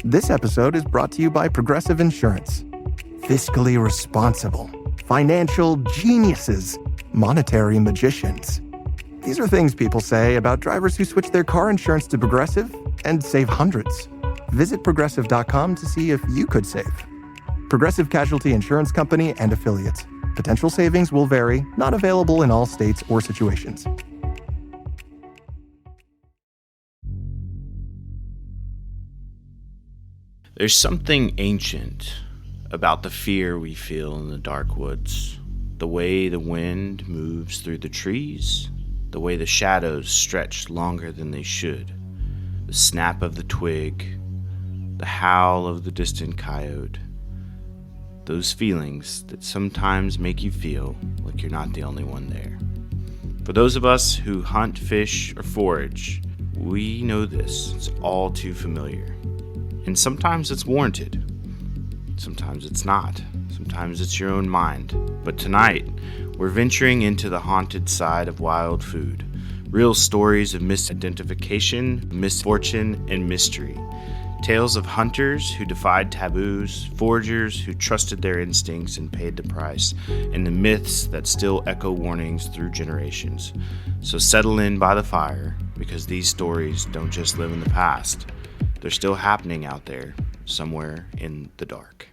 This episode is brought to you by Progressive Insurance. Fiscally responsible, financial geniuses, monetary magicians. These are things people say about drivers who switch their car insurance to Progressive and save hundreds. Visit progressive.com to see if you could save. Progressive Casualty Insurance Company and Affiliates. Potential savings will vary, not available in all states or situations. There's something ancient about the fear we feel in the dark woods. The way the wind moves through the trees, the way the shadows stretch longer than they should, the snap of the twig, the howl of the distant coyote. Those feelings that sometimes make you feel like you're not the only one there. For those of us who hunt, fish, or forage, we know this. It's all too familiar. And sometimes it's warranted. Sometimes it's not. Sometimes it's your own mind. But tonight, we're venturing into the haunted side of wild food. Real stories of misidentification, misfortune, and mystery. Tales of hunters who defied taboos, foragers who trusted their instincts and paid the price, and the myths that still echo warnings through generations. So settle in by the fire, because these stories don't just live in the past. They're still happening out there, somewhere in the dark.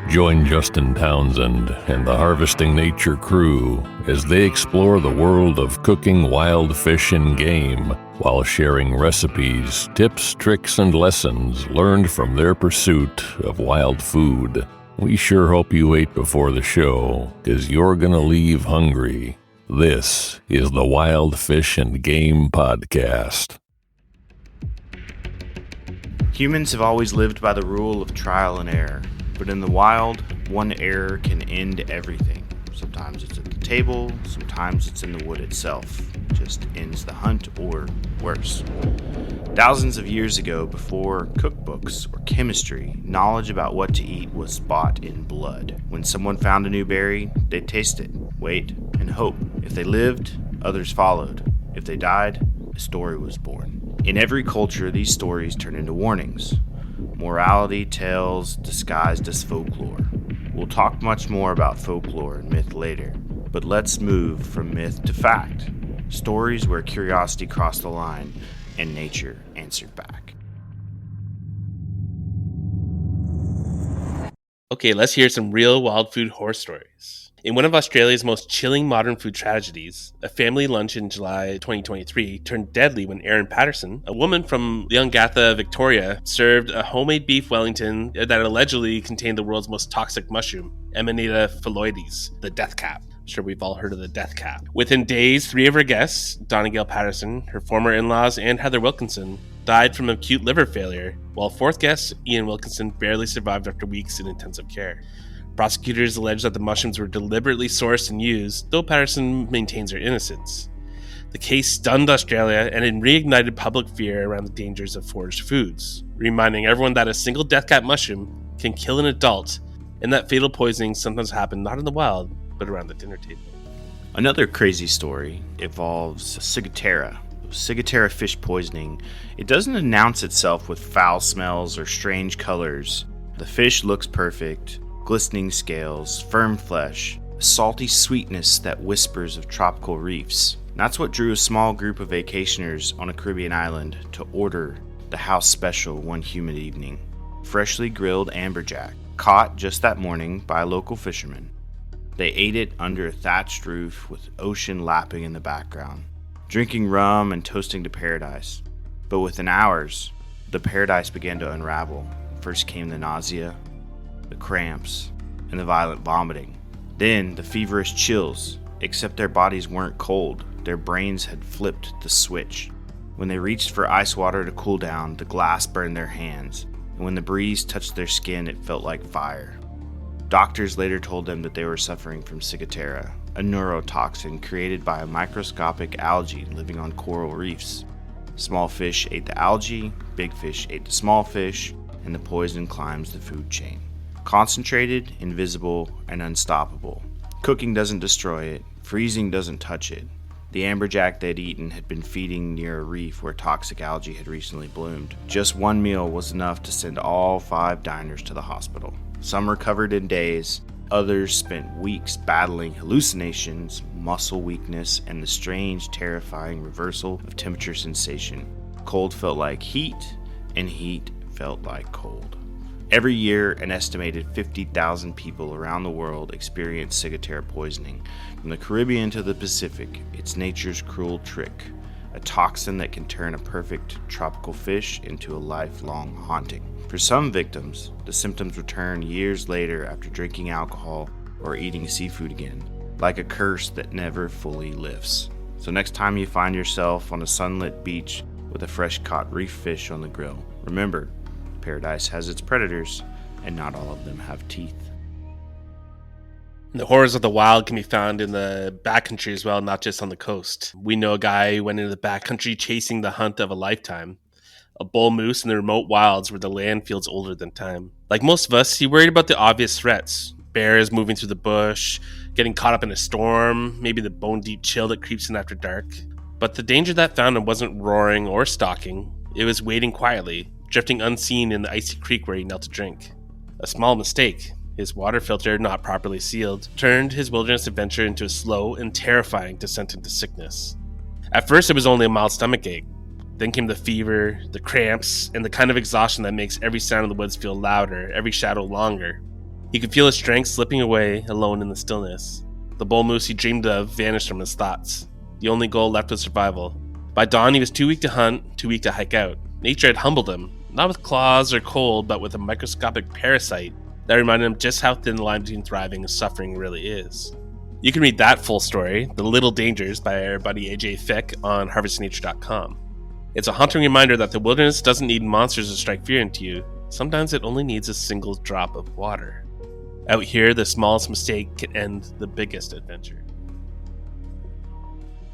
Join Justin Townsend and the Harvesting Nature crew as they explore the world of cooking wild fish and game while sharing recipes, tips, tricks, and lessons learned from their pursuit of wild food. We sure hope you ate before the show, 'cause you're gonna leave hungry. This is the Wild Fish and Game Podcast. Humans have always lived by the rule of trial and error, but in the wild, one error can end everything. Sometimes it's at the table, sometimes it's in the wood itself. It just ends the hunt, or worse. Thousands of years ago, before cookbooks or chemistry, knowledge about what to eat was bought in blood. When someone found a new berry, they'd taste it, wait, and hope. If they lived, others followed. If they died, a story was born. In every culture, these stories turn into warnings. Morality tales disguised as folklore. We'll talk much more about folklore and myth later, but let's move from myth to fact. Stories where curiosity crossed the line and nature answered back. Okay, let's hear some real wild food horror stories. In one of Australia's most chilling modern food tragedies, a family lunch in July 2023 turned deadly when Erin Patterson, a woman from Leongatha, Victoria, served a homemade beef Wellington that allegedly contained the world's most toxic mushroom, Amanita phalloides, the death cap. I'm sure we've all heard of the death cap. Within days, 3 of her guests, Donegale Patterson, her former in-laws, and Heather Wilkinson, died from acute liver failure, while 4th guest, Ian Wilkinson, barely survived after weeks in intensive care. Prosecutors allege that the mushrooms were deliberately sourced and used, though Patterson maintains her innocence. The case stunned Australia and it reignited public fear around the dangers of foraged foods, reminding everyone that a single death cap mushroom can kill an adult, and that fatal poisoning sometimes happen not in the wild, but around the dinner table. Another crazy story involves Ciguatera. Ciguatera fish poisoning. It doesn't announce itself with foul smells or strange colors. The fish looks perfect. Glistening scales, firm flesh, a salty sweetness that whispers of tropical reefs. That's what drew a small group of vacationers on a Caribbean island to order the house special one humid evening. Freshly grilled amberjack, caught just that morning by a local fisherman. They ate it under a thatched roof with ocean lapping in the background, drinking rum and toasting to paradise. But within hours, the paradise began to unravel. First came the nausea, the cramps, and the violent vomiting. Then the feverish chills, except their bodies weren't cold. Their brains had flipped the switch. When they reached for ice water to cool down, the glass burned their hands, and when the breeze touched their skin, it felt like fire. Doctors later told them that they were suffering from Ciguatera, a neurotoxin created by a microscopic algae living on coral reefs. Small fish ate the algae, big fish ate the small fish, and the poison climbs the food chain. Concentrated, invisible, and unstoppable. Cooking doesn't destroy it. Freezing doesn't touch it. The amberjack they'd eaten had been feeding near a reef where toxic algae had recently bloomed. Just one meal was enough to send all 5 diners to the hospital. Some recovered in days. Others spent weeks battling hallucinations, muscle weakness, and the strange, terrifying reversal of temperature sensation. Cold felt like heat, and heat felt like cold. Every year, an estimated 50,000 people around the world experience ciguatera poisoning. From the Caribbean to the Pacific, it's nature's cruel trick, a toxin that can turn a perfect tropical fish into a lifelong haunting. For some victims, the symptoms return years later after drinking alcohol or eating seafood again, like a curse that never fully lifts. So next time you find yourself on a sunlit beach with a fresh-caught reef fish on the grill, remember, paradise has its predators, and not all of them have teeth. The horrors of the wild can be found in the backcountry as well, not just on the coast. We know a guy who went into the backcountry chasing the hunt of a lifetime. A bull moose in the remote wilds where the land feels older than time. Like most of us, he worried about the obvious threats. Bears moving through the bush, getting caught up in a storm, maybe the bone-deep chill that creeps in after dark. But the danger that found him wasn't roaring or stalking. It was waiting quietly, drifting unseen in the icy creek where he knelt to drink. A small mistake, his water filter not properly sealed, turned his wilderness adventure into a slow and terrifying descent into sickness. At first it was only a mild stomachache. Then came the fever, the cramps, and the kind of exhaustion that makes every sound in the woods feel louder, every shadow longer. He could feel his strength slipping away, alone in the stillness. The bull moose he dreamed of vanished from his thoughts. The only goal left was survival. By dawn, he was too weak to hunt, too weak to hike out. Nature had humbled him, not with claws or cold, but with a microscopic parasite that reminded him just how thin the line between thriving and suffering really is. You can read that full story, The Little Dangers, by our buddy AJ Fick on harvestnature.com. It's a haunting reminder that the wilderness doesn't need monsters to strike fear into you. Sometimes it only needs a single drop of water. Out here, the smallest mistake can end the biggest adventure.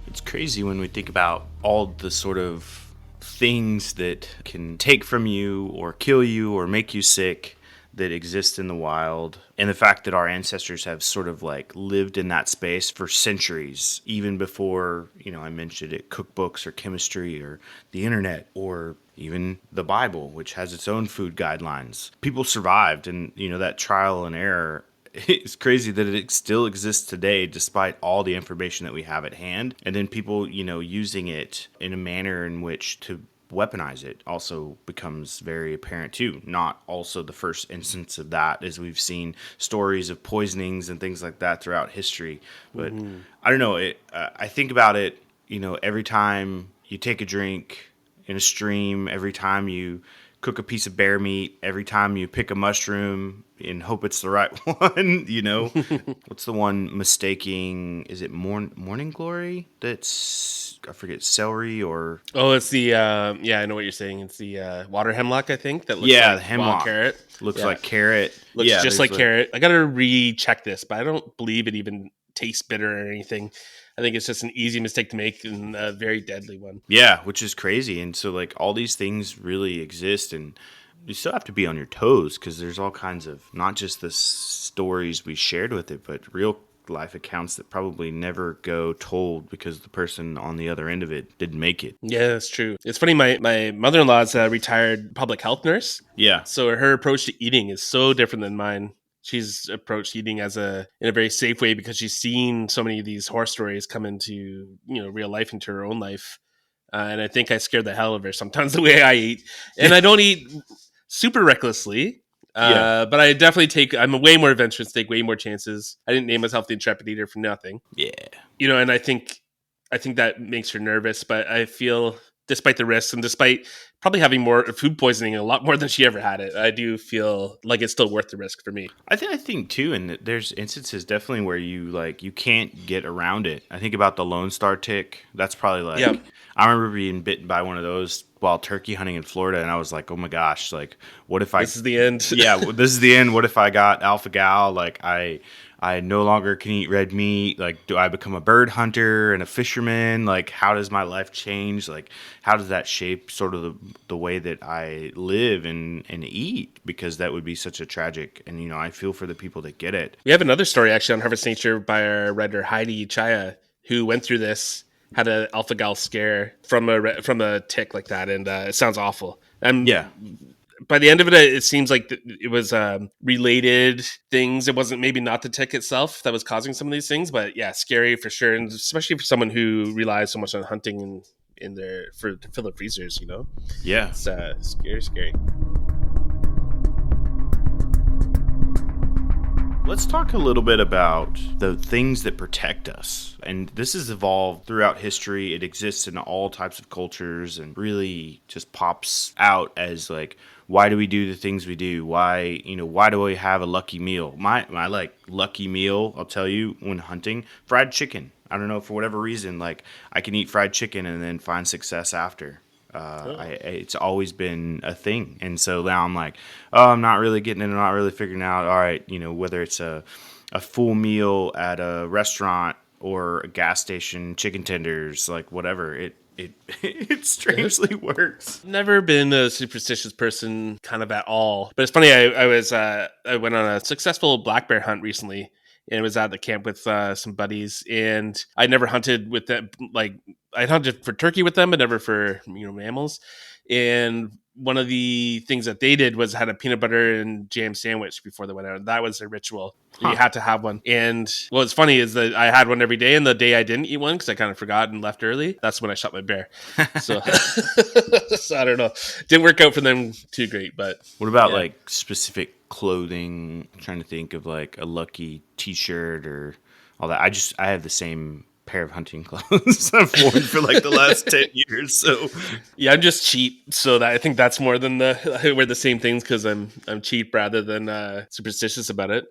It's crazy when we think about all the sort of things that can take from you or kill you or make you sick that exist in the wild, and the fact that our ancestors have sort of like lived in that space for centuries, even before, I mentioned it, cookbooks or chemistry or the internet or even the Bible, which has its own food guidelines. People survived, and that trial and error. It's crazy that it still exists today despite all the information that we have at hand, and then people using it in a manner in which to weaponize it also becomes very apparent too. Not also the first instance of that, as we've seen stories of poisonings and things like that throughout history. But I don't know, I think about it, every time you take a drink in a stream, every time you cook a piece of bear meat, every time you pick a mushroom and hope it's the right one, What's the one mistaking, is it morning glory? That's, I forget, celery or... Oh, it's the, I know what you're saying. It's the water hemlock, I think. That looks like the hemlock. Wild carrot. Looks like carrot. Looks just like carrot. I got to recheck this, but I don't believe it even tastes bitter or anything. I think it's just an easy mistake to make and a very deadly one. Yeah, which is crazy. And so all these things really exist, and you still have to be on your toes because there's all kinds of, not just the stories we shared with it, but real life accounts that probably never go told because the person on the other end of it didn't make it. Yeah, that's true. It's funny, my mother-in-law is a retired public health nurse. Yeah. So her approach to eating is so different than mine. She's approached eating in a very safe way because she's seen so many of these horror stories come into real life, into her own life, and I think I scared the hell of her sometimes the way I eat. And I don't eat super recklessly, but I definitely I'm a way more adventurous, take way more chances. I didn't name myself the Intrepid Eater for nothing. Yeah, and I think that makes her nervous, but I feel, despite the risks and despite probably having more food poisoning, a lot more than she ever had it, I do feel like it's still worth the risk for me. I think too, and there's instances definitely where you can't get around it. I think about the Lone Star tick. That's probably I remember being bitten by one of those while turkey hunting in Florida, and I was like, oh my gosh, what if this is the end? Yeah, this is the end. What if I got alpha gal? I I no longer can eat red meat. Like, do I become a bird hunter and a fisherman? Like, how does my life change? Like, how does that shape sort of the way that I live and eat? Because that would be such a tragic, and, you know, I feel for the people that get it. We have another story actually on Harvest Nature by our writer Heidi Chaya, who went through this, had an alpha gal scare from a tick like that, and it sounds awful. Yeah. By the end of it, it seems like it was related things. It wasn't maybe not the tick itself that was causing some of these things, but yeah, scary for sure, and especially for someone who relies so much on hunting and in their to fill their freezers. You know, Yeah. it's scary. Let's talk a little bit about the things that protect us. And this has evolved throughout history. It exists in all types of cultures and really just pops out as like, why do we do the things we do? Why do we have a lucky meal? My like lucky meal, I'll tell you, when hunting, fried chicken. I don't know, for whatever reason, like I can eat fried chicken and then find success after. It's always been a thing. And so now I'm like, oh, I'm not really getting it. I'm not really figuring out, all right, you know, whether it's a full meal at a restaurant or a gas station, chicken tenders, like whatever, it strangely works. Never been a superstitious person kind of at all. But it's funny, I went on a successful black bear hunt recently, and was at the camp with some buddies, and I never hunted with them. Like, I hunted for turkey with them, but never for, you know, mammals. And one of the things that they did was had a peanut butter and jam sandwich before they went out. That was a ritual. Huh. You had to have one. And what's funny is that I had one every day, and the day I didn't eat one because I kind of forgot and left early, that's when I shot my bear. So, so I don't know. Didn't work out for them too great. But what about like specific clothing? I'm trying to think of like a lucky t-shirt or all that. I have the same pair of hunting clothes I've worn for like the last 10 years. So yeah, I'm just cheap. So that I think that's more than I wear the same things because I'm cheap rather than superstitious about it.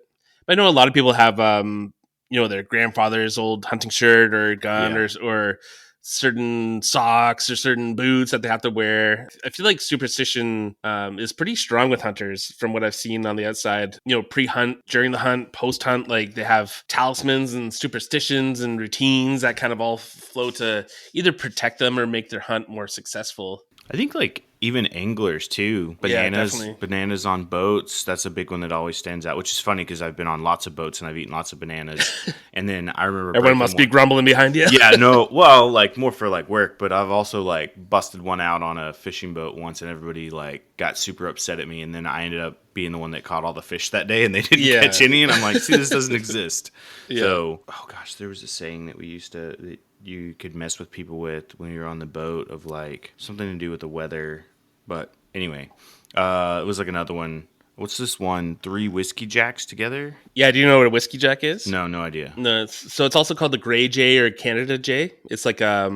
But I know a lot of people have you know, their grandfather's old hunting shirt or gun or certain socks or certain boots that they have to wear. I feel like superstition is pretty strong with hunters from what I've seen on the outside. You know, pre-hunt, during the hunt, post-hunt, like they have talismans and superstitions and routines that kind of all flow to either protect them or make their hunt more successful. I think like even anglers too, bananas on boats. That's a big one that always stands out, which is funny because I've been on lots of boats and I've eaten lots of bananas. And then I remember everyone must be grumbling behind you. Yeah, no, well, like more for like work, but I've also like busted one out on a fishing boat once, and everybody like got super upset at me, and then I ended up being the one that caught all the fish that day, and they didn't catch any, and I'm like, see, this doesn't exist. So, oh gosh, there was a saying that we used to that you could mess with people with when you're on the boat of like something to do with the weather. But anyway, it was like another one. What's this one? 3 whiskey jacks together? Yeah, do you know what a whiskey jack is? No idea. No, so it's also called the gray jay or Canada jay. It's like a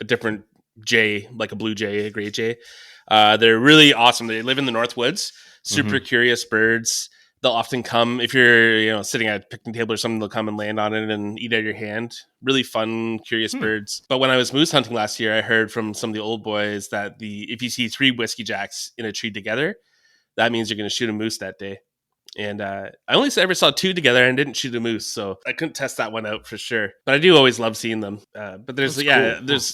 different jay, like a blue jay, a gray jay. They're really awesome. They live in the North Woods. Super curious birds. They'll often come if you're, you know, sitting at a picnic table or something. They'll come and land on it and eat out of your hand. Really fun, curious birds. But when I was moose hunting last year, I heard from some of the old boys that if you see 3 whiskey jacks in a tree together, that means you're going to shoot a moose that day. And I only ever saw 2 together and didn't shoot a moose, so I couldn't test that one out for sure. But I do always love seeing them. But there's cool.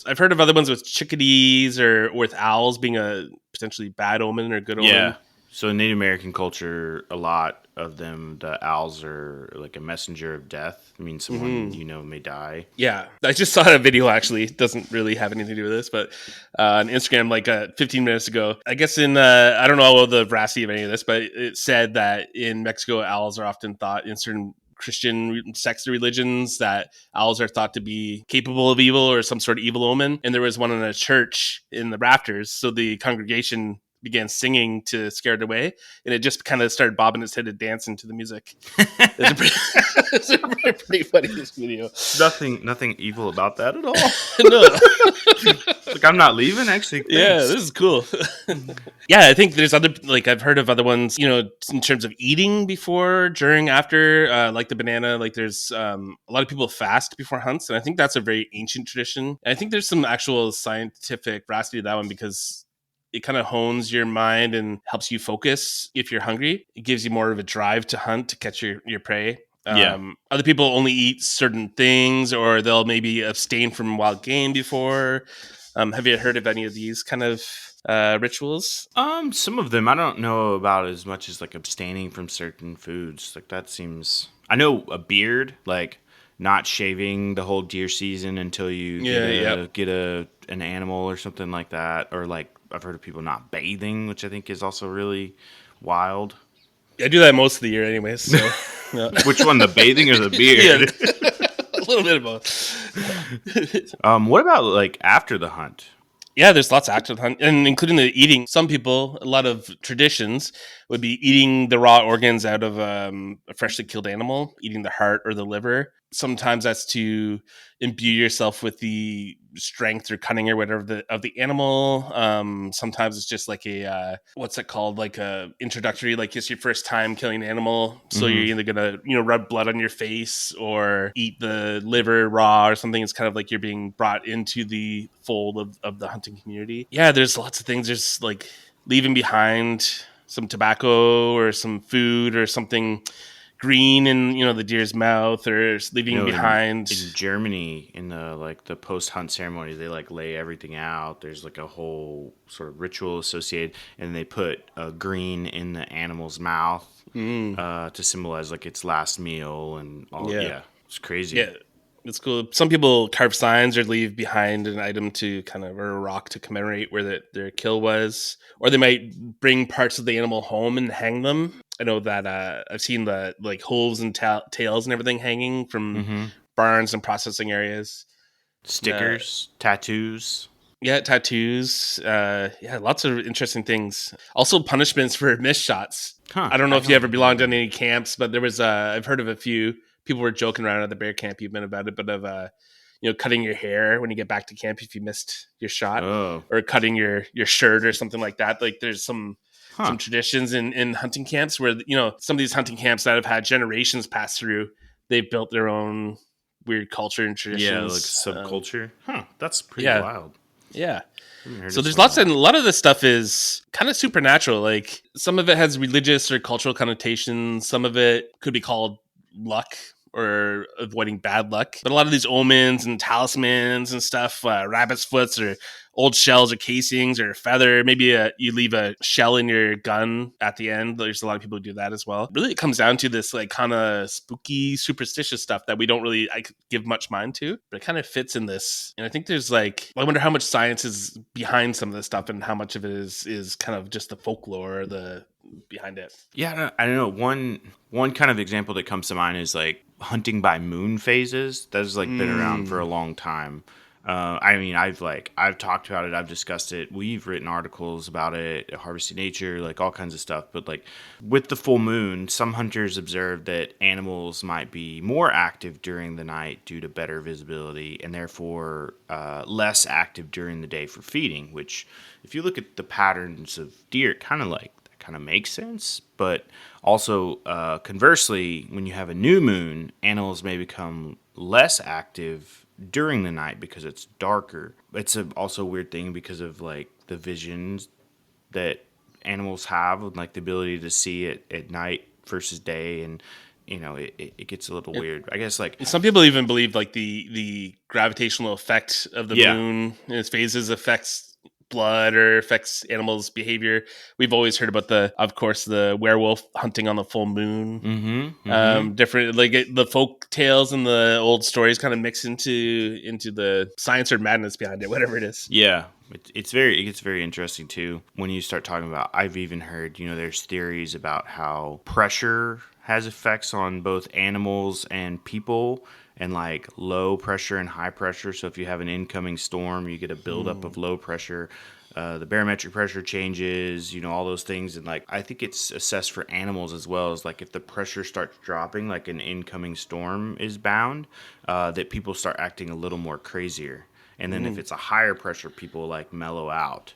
I've heard of other ones with chickadees or with owls being a potentially bad omen or good omen. Yeah. So in Native American culture, a lot of them, the owls are like a messenger of death. I mean, someone you know may die. Yeah, I just saw a video actually. It doesn't really have anything to do with this, but on Instagram like 15 minutes ago. I guess in I don't know the veracity of any of this, but it said that in Mexico, owls are often thought in certain Christian sects religions that owls are thought to be capable of evil or some sort of evil omen. And there was one in a church in the rafters, so the congregation began singing to scare it away, and it just kind of started bobbing its head and dancing to the music. It's a pretty funny this video. Nothing evil about that at all. No. Like, I'm not leaving, actually. Thanks. Yeah, this is cool. Yeah, I think there's other, like I've heard of other ones, you know, in terms of eating before, during, after, like the banana, like there's a lot of people fast before hunts, and I think that's a very ancient tradition. And I think there's some actual scientific veracity to that one because it kind of hones your mind and helps you focus if you're hungry. It gives you more of a drive to hunt, to catch your prey. Other people only eat certain things, or they'll maybe abstain from wild game before. Have you heard of any of these kind of rituals? Some of them I don't know about as much as like abstaining from certain foods. Like that seems. I know a beard, like not shaving the whole deer season until you get an animal or something like that, or like I've heard of people not bathing, which I think is also really wild. I do that most of the year, anyways. So, yeah. Which one, the bathing or the beard? A little bit of both. What about like after the hunt? Yeah, there's lots of active hunt, and including the eating. Some people, a lot of traditions, would be eating the raw organs out of a freshly killed animal, eating the heart or the liver. Sometimes that's to imbue yourself with the strength or cunning or whatever of the animal. Sometimes it's just like a what's it called? Like a introductory, like it's your first time killing an animal, so you're either gonna rub blood on your face or eat the liver raw or something. It's kind of like you're being brought into the fold of the hunting community. Yeah, there's lots of things. There's like leaving behind some tobacco or some food or something green in the deer's mouth, or leaving behind in Germany in the post-hunt ceremony, they like lay everything out. There's like a whole sort of ritual associated, and they put green in the animal's mouth to symbolize like its last meal and all. Yeah, it's crazy. Yeah, it's cool. Some people carve signs or leave behind an item to or a rock to commemorate where their kill was, or they might bring parts of the animal home and hang them. I know that I've seen the like hooves and tails and everything hanging from barns and processing areas. Stickers, tattoos. Yeah, tattoos. Lots of interesting things. Also, punishments for missed shots. I don't know if you ever belonged to any camps, but there was. I've heard of a few. People were joking around at the bear camp even about it, but of cutting your hair when you get back to camp if you missed your shot, or cutting your shirt or something like that. Like there's some traditions in hunting camps where some of these hunting camps that have had generations pass through, they've built their own weird culture and traditions. Yeah, like subculture. That's pretty wild. Yeah. So there's a lot of this stuff is kind of supernatural. Like some of it has religious or cultural connotations. Some of it could be called luck or avoiding bad luck. But a lot of these omens and talismans and stuff, rabbit's foots or old shells or casings or feather. Maybe you leave a shell in your gun at the end. There's a lot of people who do that as well. Really, it comes down to this like kind of spooky, superstitious stuff that we don't really give much mind to, but it kind of fits in this. And I think there's I wonder how much science is behind some of this stuff and how much of it is kind of just the folklore, behind it. Yeah, I don't know. One kind of example that comes to mind is like hunting by moon phases. That's been around for a long time. I've talked about it. I've discussed it. We've written articles about it, Harvesting Nature, like all kinds of stuff. But like with the full moon, some hunters observed that animals might be more active during the night due to better visibility, and therefore less active during the day for feeding. Which, if you look at the patterns of deer, it kind of makes sense. But also, conversely, when you have a new moon, animals may become less active during the night because it's darker. It's also a weird thing because of like the visions that animals have, like the ability to see it at night versus day, and it gets a little weird. I guess like some people even believe like the gravitational effect of the moon in its phases affects blood or affects animals' behavior. We've always heard about the werewolf hunting on the full moon. Different like the folk tales and the old stories kind of mix into the science or madness behind it, whatever it is. Yeah, it gets very interesting too when you start talking about. I've even heard there's theories about how pressure has effects on both animals and people. And like low pressure and high pressure. So if you have an incoming storm, you get a buildup of low pressure. The barometric pressure changes, all those things. And like I think it's assessed for animals as well, as like if the pressure starts dropping, like an incoming storm is bound, that people start acting a little more crazier. And then if it's a higher pressure, people like mellow out.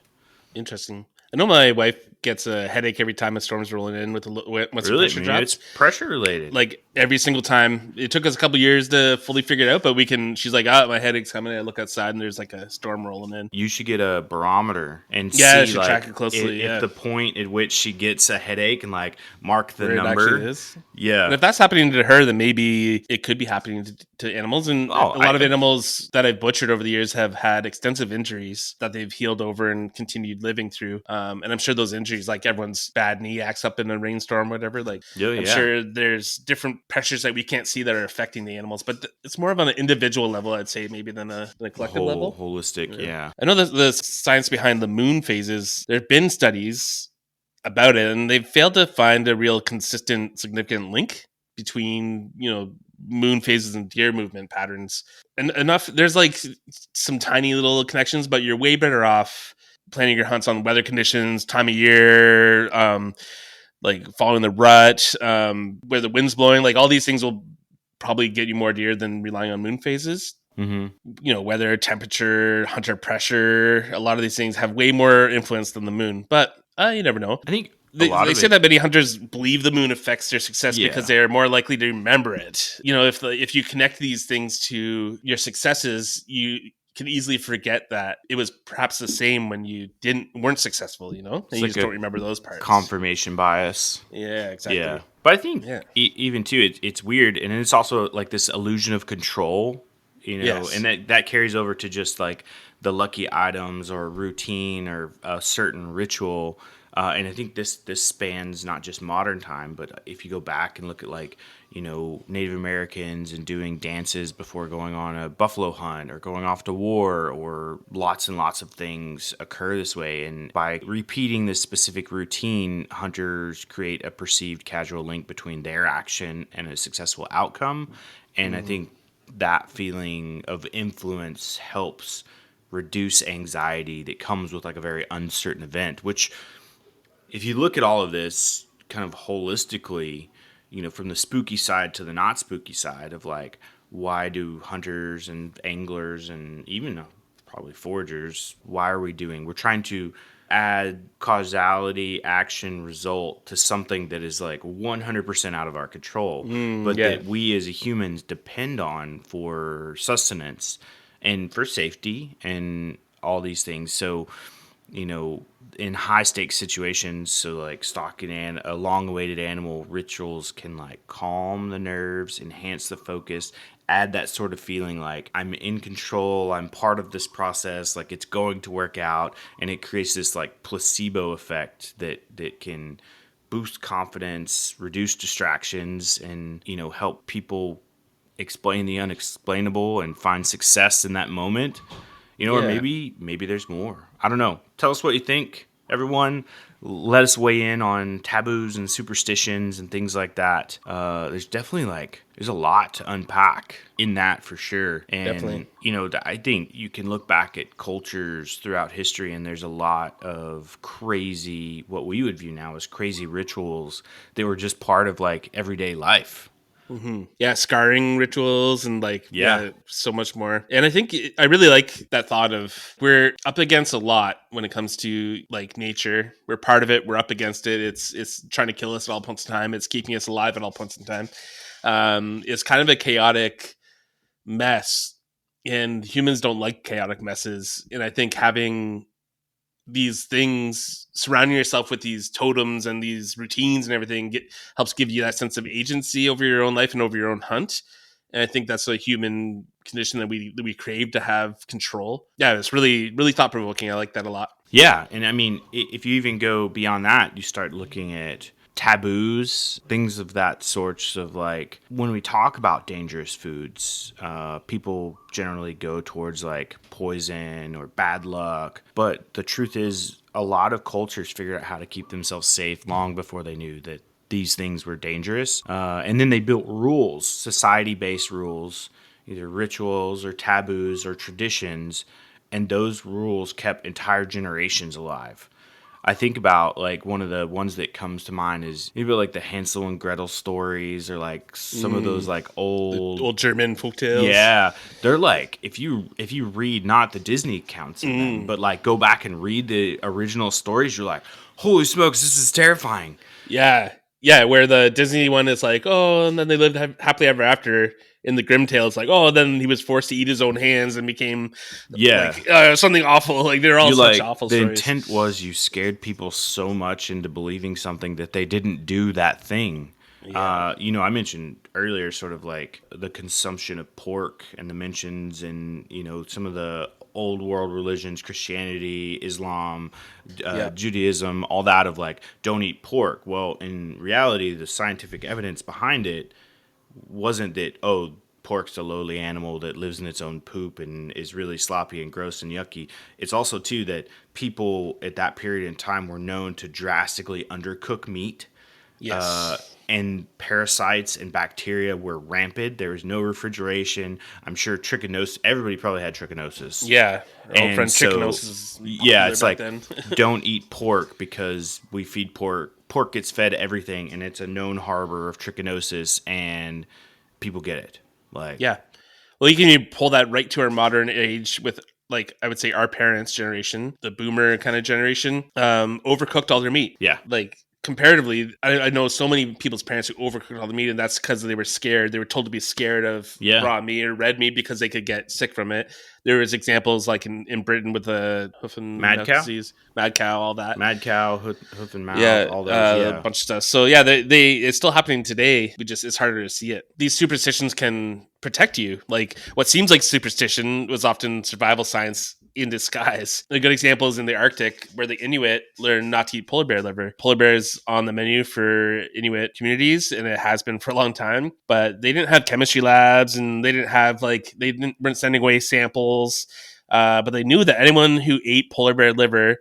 Interesting. I know my wife gets a headache every time a storm's rolling in once the pressure drops. It's pressure related. Like every single time. It took us a couple years to fully figure it out, but she's like, my headache's coming. I look outside and there's like a storm rolling in. You should get a barometer and I see should track it closely. if the point at which she gets a headache and like mark the Where number. it actually is. Yeah. And if that's happening to her, then maybe it could be happening to animals. And a lot of animals that I've butchered over the years have had extensive injuries that they've healed over and continued living through. And I'm sure those injuries, like everyone's bad knee acts up in a rainstorm, whatever, like I'm sure there's different pressures that we can't see that are affecting the animals, but it's more of on an individual level, I'd say, maybe than a collective level. Holistic, yeah. I know the science behind the moon phases, there have been studies about it, and they've failed to find a real consistent, significant link between, moon phases and deer movement patterns. And enough, there's like some tiny little connections, but you're way better off planning your hunts on weather conditions, time of year, like following the rut, where the wind's blowing. Like all these things will probably get you more deer than relying on moon phases. Mm-hmm. Weather, temperature, hunter pressure, a lot of these things have way more influence than the moon, but you never know. I think they say that many hunters believe the moon affects their success because they are more likely to remember it. If you connect these things to your successes, you can easily forget that it was perhaps the same when you weren't successful, and you just don't remember those parts. Confirmation bias. Yeah, exactly. Yeah. But I think even too, it's weird. And it's also like this illusion of control, and that carries over to just like the lucky items or routine or a certain ritual. And I think this spans not just modern time, but if you go back and look at like, Native Americans and doing dances before going on a buffalo hunt or going off to war, or lots and lots of things occur this way. And by repeating this specific routine, hunters create a perceived causal link between their action and a successful outcome. And I think that feeling of influence helps reduce anxiety that comes with like a very uncertain event, which, if you look at all of this kind of holistically, from the spooky side to the not spooky side of like, why do hunters and anglers and even probably foragers, we're trying to add causality, action, result to something that is like 100% out of our control, that we as humans depend on for sustenance and for safety and all these things. So, in high stakes situations, so like stalking a long-awaited animal, rituals can like calm the nerves, enhance the focus, add that sort of feeling like I'm in control, I'm part of this process, like it's going to work out, and it creates this like placebo effect that can boost confidence, reduce distractions, and help people explain the unexplainable and find success in that moment. Or maybe there's more. I don't know. Tell us what you think, everyone. Let us weigh in on taboos and superstitions and things like that. There's definitely there's a lot to unpack in that for sure. And, definitely. I think you can look back at cultures throughout history and there's a lot of crazy, what we would view now as crazy rituals that were just part of like everyday life. Mm-hmm. Yeah, scarring rituals and so much more. And I think I really like that thought of we're up against a lot when it comes to like nature. We're part of it. We're up against it. It's trying to kill us at all points in time. It's keeping us alive at all points in time. It's kind of a chaotic mess, and humans don't like chaotic messes. And I think having these things, surrounding yourself with these totems and these routines and everything helps give you that sense of agency over your own life and over your own hunt. And I think that's a human condition that we crave, to have control. Yeah, it's really, really thought provoking. I like that a lot. Yeah. And I mean, if you even go beyond that, you start looking at taboos, things of that sort. Of like, when we talk about dangerous foods, people generally go towards like poison or bad luck. But the truth is, a lot of cultures figured out how to keep themselves safe long before they knew that these things were dangerous. And then they built rules, society-based rules, either rituals or taboos or traditions. And those rules kept entire generations alive. I think about like one of the ones that comes to mind is maybe like the Hansel and Gretel stories, or like some of those like old German folktales. Yeah, they're like, if you read not the Disney accounts of them, but like go back and read the original stories, you're like, holy smokes, this is terrifying. Yeah. Yeah, where the Disney one is like, oh, and then they lived happily ever after. In the Grimm tale, it's like, oh, then he was forced to eat his own hands and became Yeah. like something awful. Like they're all You such like awful the stories. intent was you scared people so much into believing something that they didn't do that thing. Yeah. I mentioned earlier sort of like the consumption of pork and the mentions in, some of the old world religions, Christianity, Islam, Yeah. Judaism, all that of like, don't eat pork. Well, in reality, the scientific evidence behind it wasn't that, oh, pork's a lowly animal that lives in its own poop and is really sloppy and gross and yucky. It's also too that people at that period in time were known to drastically undercook meat. Yes. And parasites and bacteria were rampant. There was no refrigeration. I'm sure trichinosis. Everybody probably had trichinosis. Yeah. Our old And friend so, trichinosis. yeah, it's like, then. don't eat pork because we feed pork. Pork gets fed everything, and it's a known harbor of trichinosis, and people get it. Like, Yeah. Well, you can pull that right to our modern age with, like, I would say our parents' generation, the boomer kind of generation, overcooked all their meat. yeah, Like, comparatively, I know so many people's parents who overcooked all the meat, and that's because they were scared. They were told to be scared of Yeah. raw meat or red meat because they could get sick from it. There was examples like in Britain with the hoof and Mad mouth cow? disease, mad cow, all that. mad cow, hoof and mouth, Yeah, all those. a bunch of stuff. So yeah, they it's still happening today. It's harder to see it. These superstitions can protect you. Like what seems like superstition was often survival science in disguise. A good example is in the Arctic, where the Inuit learn not to eat polar bear liver. Polar bear is on the menu for Inuit communities, and it has been for a long time. But they didn't have chemistry labs, and they didn't have weren't sending away samples. But they knew that anyone who ate polar bear liver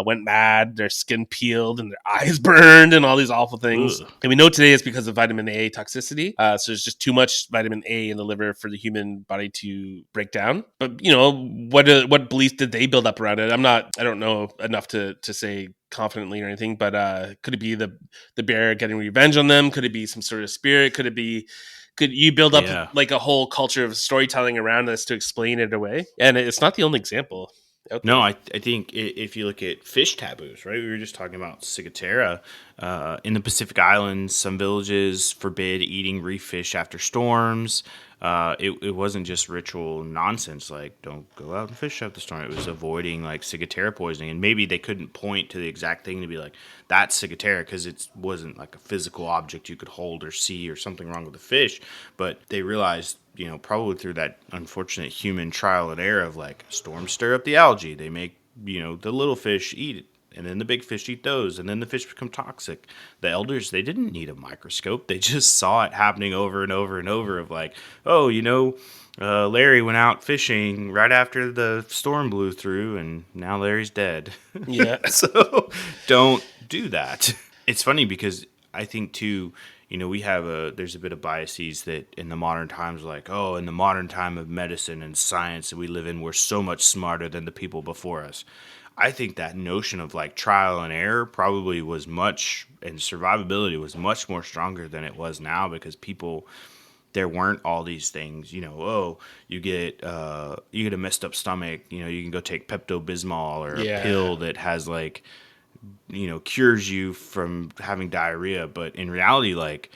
went mad, their skin peeled, and their eyes burned, and all these awful things. Ugh. And we know today it's because of vitamin A toxicity. So there's just too much vitamin A in the liver for the human body to break down. But what beliefs did they build up around it? I don't know enough to say confidently or anything. But could it be the bear getting revenge on them? Could it be some sort of spirit? Could you build up Yeah. like a whole culture of storytelling around this to explain it away? And it's not the only example out there. No, I think if you look at fish taboos, right? We were just talking about Ciguatera. In the Pacific Islands, some villages forbid eating reef fish after storms. It wasn't just ritual nonsense, like don't go out and fish after the storm. It was avoiding like Ciguatera poisoning, and maybe they couldn't point to the exact thing to be like that's Ciguatera because it wasn't like a physical object you could hold or see or something wrong with the fish. But they realized, probably through that unfortunate human trial and error of like storms stir up the algae, they make the little fish eat it. And then the big fish eat those, and then the fish become toxic. The elders, they didn't need a microscope. They just saw it happening over and over and over of like, oh, Larry went out fishing right after the storm blew through, and now Larry's dead. Yeah. So don't do that. It's funny because I think, too, there's a bit of biases that in the modern times, like, oh, in the modern time of medicine and science that we live in, we're so much smarter than the people before us. I think that notion of like trial and error probably was and survivability was much more stronger than it was now because there weren't all these things, you get a messed up stomach, you can go take Pepto-Bismol or a pill that has like, cures you from having diarrhea. But in reality, like,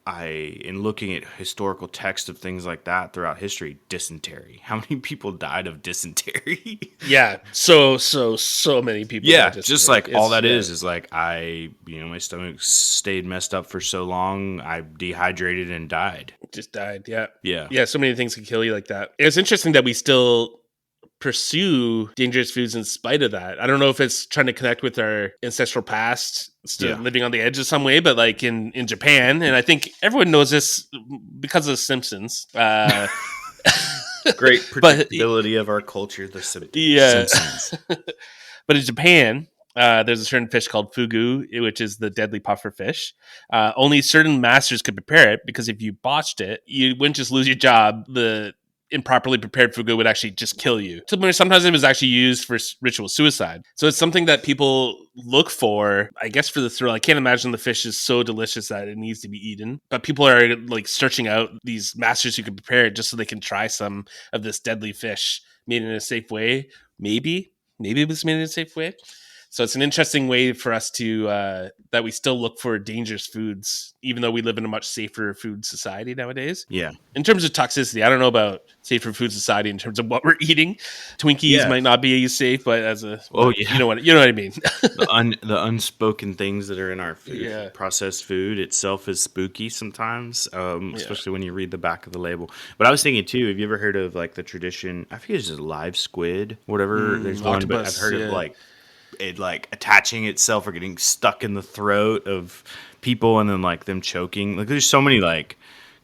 in looking at historical text of things like that throughout history, dysentery. How many people died of dysentery? Yeah, so many people. Yeah, died just like all that is like my stomach stayed messed up for so long, I dehydrated and died. Just died. Yeah, Yeah. So many things can kill you like that. It's interesting that we still pursue dangerous foods in spite of that. I don't know if it's trying to connect with our ancestral past, still living on the edge of some way, but like in Japan, and I think everyone knows this because of The Simpsons. Great predictability of our culture, The Simpsons. But in Japan, there's a certain fish called fugu, which is the deadly puffer fish. Only certain masters could prepare it because if you botched it, you wouldn't just lose your job. The improperly prepared fugu would actually just kill you. Sometimes it was actually used for ritual suicide. So it's something that people look for, I guess, for the thrill. I can't imagine the fish is so delicious that it needs to be eaten. But people are like searching out these masters who can prepare it just so they can try some of this deadly fish made in a safe way. Maybe it was made in a safe way. So it's an interesting way for us to that we still look for dangerous foods, even though we live in a much safer food society nowadays. Yeah. In terms of toxicity, I don't know about safer food society in terms of what we're eating. Twinkies Yeah. might not be safe, but as a Yeah. you know what I mean. The unspoken things that are in our food. Yeah. Processed food itself is spooky sometimes, especially when you read the back of the label. But I was thinking too, have you ever heard of like the tradition, I think it's just live squid, whatever. There's one, but I've heard of like it like attaching itself or getting stuck in the throat of people and then like them choking. Like there's so many like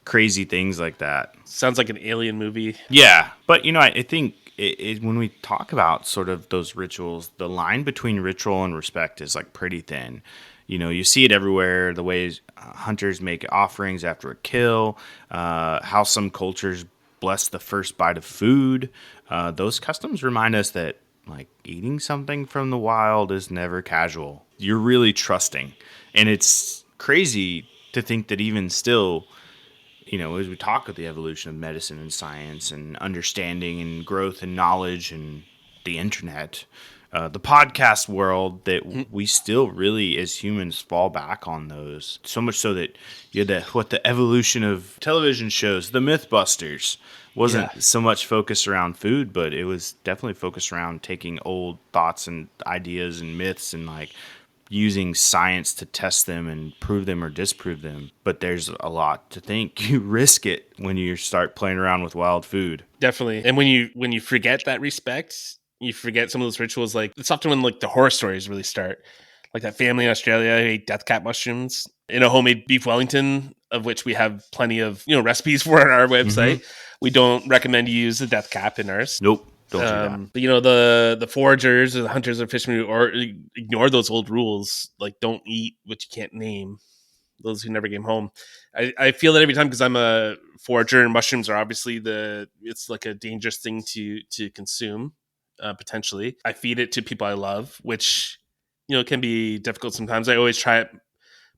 crazy things like that. Sounds like an alien movie. Yeah, but I think when we talk about sort of those rituals, the line between ritual and respect is like pretty thin. You see it everywhere. The ways hunters make offerings after a kill, how some cultures bless the first bite of food. Those customs remind us that like eating something from the wild is never casual. You're really trusting, and it's crazy to think that even still, as we talk about the evolution of medicine and science and understanding and growth and knowledge and the internet, the podcast world, that we still really as humans fall back on those. So much so that the evolution of television shows, the Mythbusters, wasn't so much focused around food, but it was definitely focused around taking old thoughts and ideas and myths and like using science to test them and prove them or disprove them. But there's a lot to think. You risk it when you start playing around with wild food. Definitely. And when you forget that respect, you forget some of those rituals. Like it's often when like the horror stories really start. Like that family in Australia who ate death cap mushrooms in a homemade beef Wellington, of which we have plenty of recipes for on our website. Mm-hmm. We don't recommend you use the death cap in ours. Nope. Don't do But that. the foragers or the hunters or fishermen or ignore those old rules, like don't eat what you can't name. Those who never came home. I feel that every time because I'm a forager and mushrooms are obviously it's like a dangerous thing to consume potentially. I feed it to people I love, which can be difficult sometimes. I always try it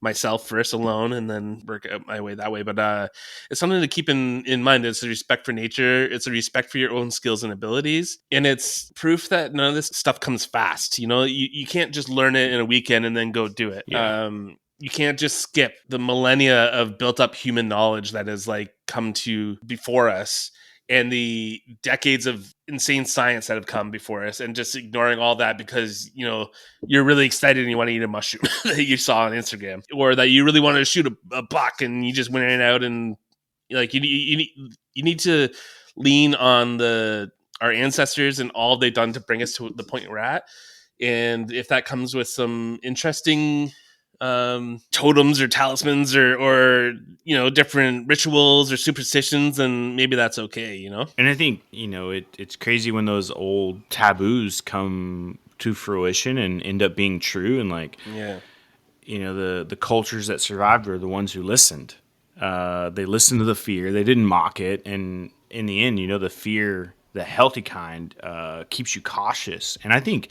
myself first alone and then work out my way that way. But it's something to keep in mind. It's a respect for nature. It's a respect for your own skills and abilities. And it's proof that none of this stuff comes fast. You can't just learn it in a weekend and then go do it. Yeah. You can't just skip the millennia of built up human knowledge that has like come to before us and the decades of insane science that have come before us, and just ignoring all that because, you're really excited and you want to eat a mushroom that you saw on Instagram, or that you really wanted to shoot a buck and you just went in and out, and like you need to lean on our ancestors and all they've done to bring us to the point we're at. And if that comes with some interesting totems or talismans or different rituals or superstitions, then maybe that's okay. And I think it's crazy when those old taboos come to fruition and end up being true, and like the cultures that survived were the ones who listened. They listened to the fear, they didn't mock it, and in the end, the fear, the healthy kind, keeps you cautious. And I think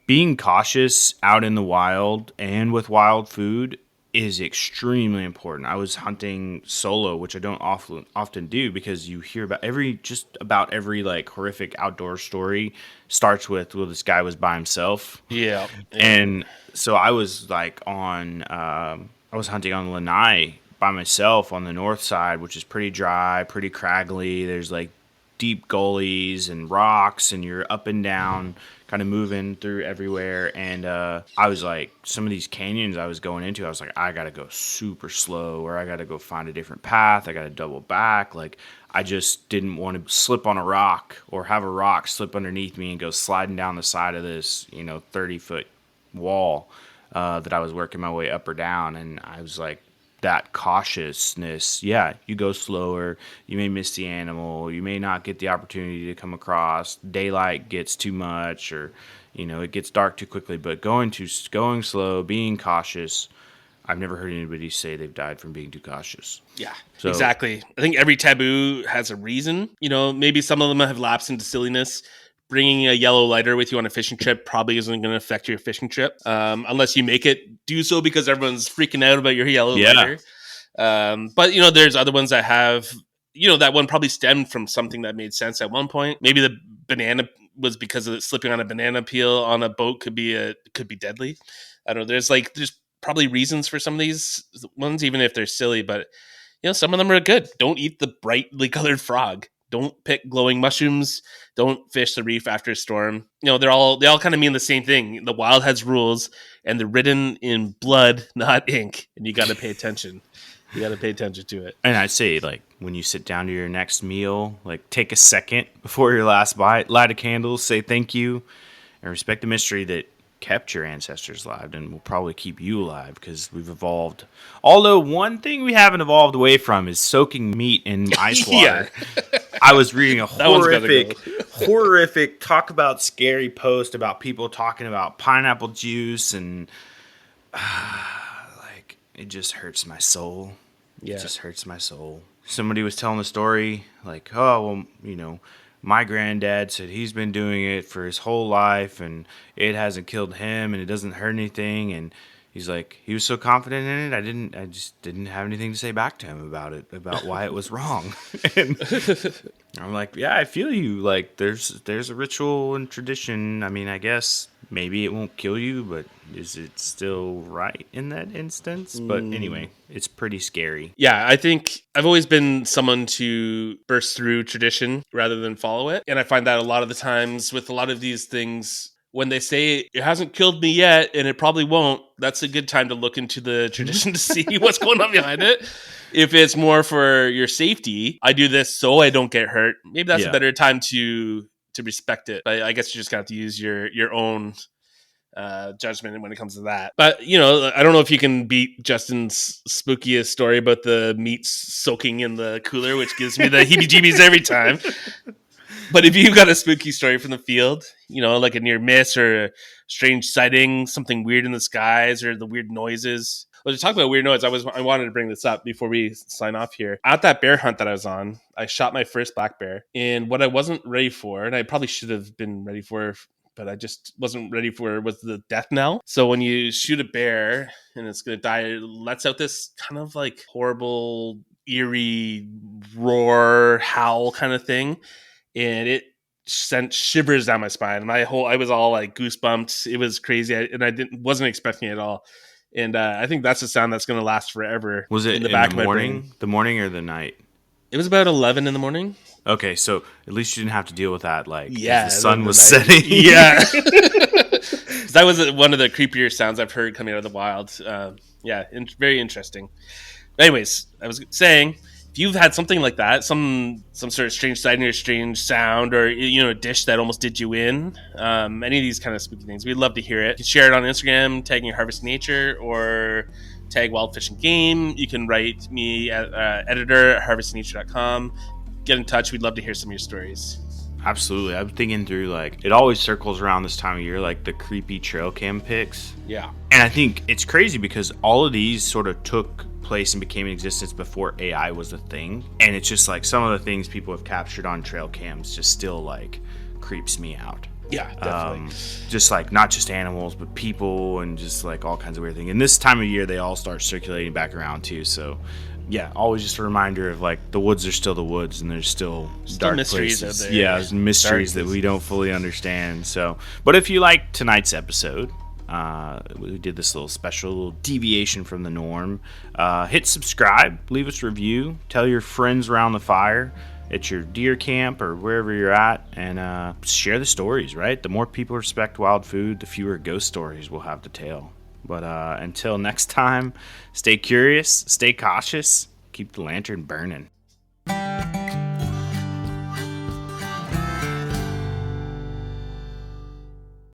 being cautious out in the wild and with wild food is extremely important. I was hunting solo, which I don't often do, because you hear about every like horrific outdoor story starts with, well, this guy was by himself. Yeah. And so I was like I was hunting on Lanai by myself on the north side, which is pretty dry, pretty craggly. There's like deep gullies and rocks, and you're up and down, kind of moving through everywhere. And I was like, some of these canyons I was going into, I was like, I gotta go super slow, or I gotta go find a different path, I gotta double back. Like, I just didn't want to slip on a rock or have a rock slip underneath me and go sliding down the side of this 30-foot wall that I was working my way up or down. And I was like, that cautiousness, you go slower, you may miss the animal, you may not get the opportunity to come across, daylight gets too much, or it gets dark too quickly. But going slow, being cautious, I've never heard anybody say they've died from being too cautious. Yeah, so, exactly. I think every taboo has a reason. Maybe some of them have lapsed into silliness. Bringing a yellow lighter with you on a fishing trip probably isn't going to affect your fishing trip, unless you make it do so because everyone's freaking out about your yellow lighter. But there's other ones that have, that one probably stemmed from something that made sense at one point. Maybe the banana was because of slipping on a banana peel on a boat could be deadly. I don't know. There's probably reasons for some of these ones, even if they're silly, but some of them are good. Don't eat the brightly colored frog. Don't pick glowing mushrooms. Don't fish the reef after a storm. They all kind of mean the same thing. The wild has rules, and they're written in blood, not ink. And you got to pay attention. You got to pay attention to it. And I'd say, like, when you sit down to your next meal, like, take a second before your last bite, light a candle, say thank you, and respect the mystery that kept your ancestors alive and will probably keep you alive, because we've evolved. Although one thing we haven't evolved away from is soaking meat in ice water. I was reading a horrific talk about scary post about people talking about pineapple juice, and like, it just hurts my soul. Yeah. It just hurts my soul. Somebody was telling a story like, oh, well, my granddad said he's been doing it for his whole life and it hasn't killed him and it doesn't hurt anything. And he's like, he was so confident in it, I just didn't have anything to say back to him about why it was wrong. And I'm like, yeah, I feel you. Like, there's a ritual and tradition. I mean, I guess maybe it won't kill you, but is it still right in that instance? But anyway, it's pretty scary. Yeah, I think I've always been someone to burst through tradition rather than follow it. And I find that a lot of the times with a lot of these things, when they say it hasn't killed me yet and it probably won't, that's a good time to look into the tradition to see what's going on behind it. If it's more for your safety, I do this so I don't get hurt, maybe that's a better time to respect it. But I guess you just got to use your own judgment when it comes to that. But, I don't know if you can beat Justin's spookiest story about the meat soaking in the cooler, which gives me the heebie-jeebies every time. But if you've got a spooky story from the field, like a near miss or a strange sighting, something weird in the skies or the weird noises. Well, to talk about weird noise, I wanted to bring this up before we sign off here. At that bear hunt that I was on, I shot my first black bear. And what I wasn't ready for, and I probably should have been ready for, but I just wasn't ready for, was the death knell. So when you shoot a bear and it's going to die, it lets out this kind of like horrible, eerie roar, howl kind of thing. And it sent shivers down my spine. I was all like goosebumps. It was crazy. I wasn't expecting it at all. And I think that's a sound that's going to last forever. Was it in the back of my brain? The morning or the night? It was about 11 in the morning. Okay, so at least you didn't have to deal with that. Like, the sun was setting. Yeah, that was one of the creepier sounds I've heard coming out of the wild. Very interesting. Anyways, I was saying, if you've had something like that, some sort of strange sighting or strange sound, or a dish that almost did you in, any of these kind of spooky things, we'd love to hear it. You can share it on Instagram, tagging Harvest Nature, or tag Wild Fish and Game. You can write me at editor@harvestnature.com. Get in touch. We'd love to hear some of your stories. Absolutely. I'm thinking through, like, it always circles around this time of year, like the creepy trail cam pics. Yeah. And I think it's crazy because all of these sort of took place and became in existence before AI was a thing. And it's just like some of the things people have captured on trail cams just still like creeps me out. Yeah, definitely. Just like not just animals, but people and just like all kinds of weird things. And this time of year, they all start circulating back around too. So yeah, always just a reminder of like the woods are still the woods and there's still dark mysteries places. out there. Yeah, there's mysteries that we don't fully understand. So, but if you like tonight's episode, we did this little special deviation from the norm. Hit subscribe, leave us a review, tell your friends around the fire at your deer camp or wherever you're at, and share the stories, right? The more people respect wild food, the fewer ghost stories we'll have to tell. But until next time, stay curious, stay cautious, keep the lantern burning.